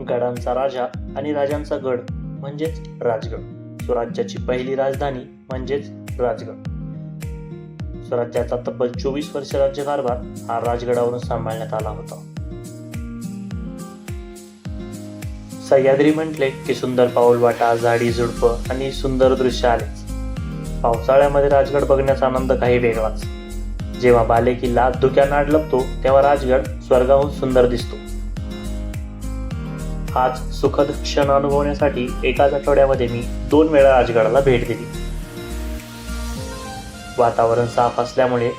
गडांचा राजा आणि राजांचा गड म्हणजेच राजगड. स्वराज्याची पहिली राजधानी म्हणजेच राजगड. स्वराज्याचा तब्बल 24 वर्ष राज्यकारभार हा राजगडावरून सांभाळण्यात आला होता. सह्याद्री म्हटले की सुंदर पाऊलवाटा, झाडी झुडपं आणि सुंदर दृश्य आलेच. पावसाळ्यामध्ये राजगड बघण्याचा आनंद काही वेगळाच. जेव्हा बालेकिल्ला धुक्यात आड लपतो तेव्हा राजगड स्वर्गाहून सुंदर दिसतो. हाच सुखद क्षण अनुभवण्यासाठी एकाच आठवड्यामध्ये मी 2 वेळा राजगडाला भेट दिली. वातावरण साफ असल्यामुळे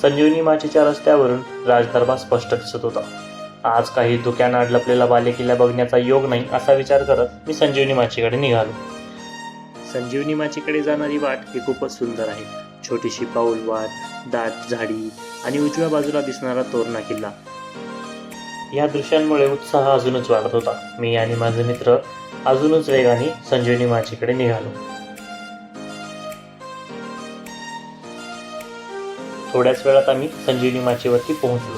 संजीवनी माचीच्या रस्त्यावरून राजदरबार स्पष्ट दिसत होता. आज काही धुक्यात आड लपलेला बालेकिल्ला बघण्याचा योग नाही असा विचार करत मी संजीवनी माचीकडे निघालो. संजीवनी माचीकडे जाणारी वाट ही खूपच सुंदर आहे. छोटीशी पाऊलवाट, दाट झाडी आणि उजव्या बाजूला दिसणारा तोरणा किल्ला. या दृश्यांमुळे उत्साह अजूनच वाढत होता. मी आणि माझे मित्र अजूनच वेगाने संजीवनी माचीकडे निघालो. थोड्याच वेळात आम्ही संजीवनी माचीवरती पोहोचलो.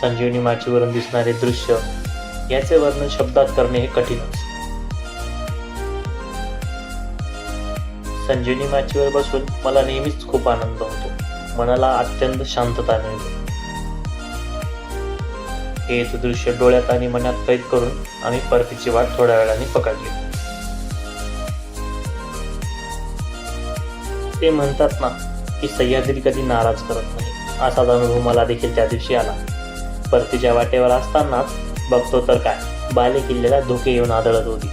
संजीवनी माचीवरून दिसणारे दृश्य याचे वर्णन शब्दात करणे हे कठीणच. संजीवनी माचीवर बसून मला नेहमीच खूप आनंद होतो. मनाला अत्यंत शांतता मिळते. हेच दृश्य डोळ्यात आणि मनात कैद करून आम्ही परतीची वाट थोड्या वेळाने पकडली. ते म्हणतात ना की सह्याद्री कधी नाराज करत नाही, असाच अनुभव मला देखील त्या दिवशी आला. परतीच्या वाटेवर असतानाच बघतो तर काय, बालेकिल्ल्याला धोके येऊन आदळत होती.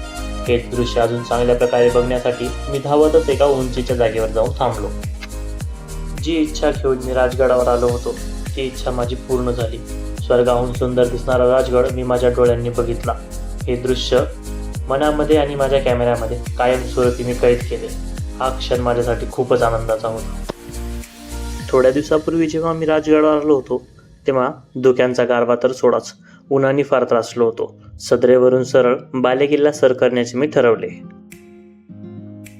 हेच दृश्य अजून चांगल्या प्रकारे बघण्यासाठी मी धावतच एका उंचीच्या जागेवर जाऊन थांबलो. जी इच्छा घेऊन मी राजगडावर आलो होतो ती इच्छा माझी पूर्ण झाली. स्वर्गाहून सुंदर दिसणारा राजगड मी माझ्या डोळ्यांनी बघितला. हे दृश्य मनामध्ये आणि माझ्या कॅमेऱ्यामध्ये कायमस्वरूपी मी कैद केले. हा क्षण माझ्यासाठी खूपच आनंदाचा होता. थोड्या दिवसापूर्वी जेव्हा मी राजगडावर आलो होतो तेव्हा धुक्यांचा गारवा तर सोडाच, उन्हाने फार त्रासलो होतो. सदरेवरून सरळ बालेकिल्ला सर करण्याचे मी ठरवले.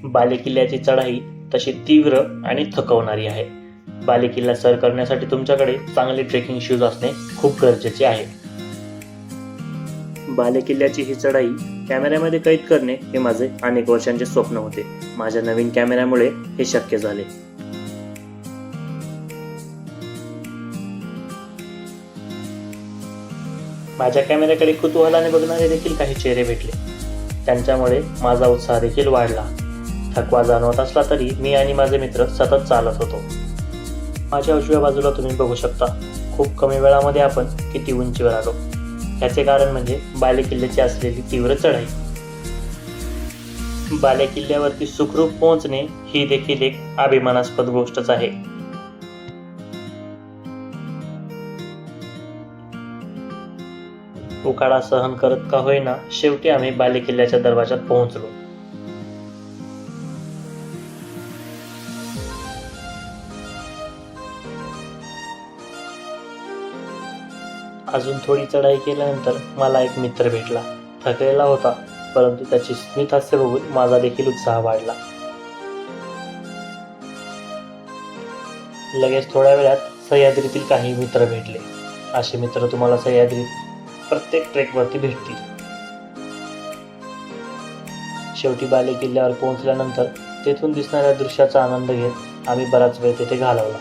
बालेकिल्ल्याची चढाई तशी तीव्र आणि थकवणारी आहे. बालेकिल्ला सर करण्यासाठी तुमच्याकडे चांगले ट्रेकिंग शूज असणे खूप गरजेचे आहे. बालेकिल्ल्याची ही चढाई कॅमेऱ्यामध्ये कैद करणे हे माझे अनेक वर्षांचे स्वप्न होते. माझ्या नवीन कॅमेऱ्यामुळे हे शक्य झाले. माझ्या कॅमेऱ्याकडे कुतूहलाने बघणारे देखील काही चेहरे भेटले. त्यांच्यामुळे माझा उत्साह देखील वाढला. थकवा जाणवत असला तरी मी आणि माझे मित्र सतत चालत होतो. माझ्या उजव्या बाजूला तुम्ही बघू शकता, खूप कमी वेळामध्ये आपण किती उंचीवर आलो. याचे कारण म्हणजे बालेकिल्ल्याची असलेली तीव्र चढाई. बालेकिल्ल्यावरती सुखरूप पोहोचणे ही देखील एक अभिमानास्पद गोष्टच आहे. उकाडा सहन करत का होईना शेवटी आम्ही बालेकिल्ल्याच्या दरवाजात पोहोचलो. अजून थोडी चढाई केल्यानंतर मला एक मित्र भेटला. थकलेला होता, परंतु त्याची स्मित हास्य बघून माझा देखील उत्साह वाढला. लगेच थोड्या वेळात सह्याद्रीतील काही मित्र भेटले. असे मित्र तुम्हाला सह्याद्रीत प्रत्येक ट्रेकवरती भेटतील. शेवटी बालेकिल्ल्यावर पोहोचल्यानंतर तेथून दिसणाऱ्या दृश्याचा आनंद घेत आम्ही बराच वेळ तेथे घालवला.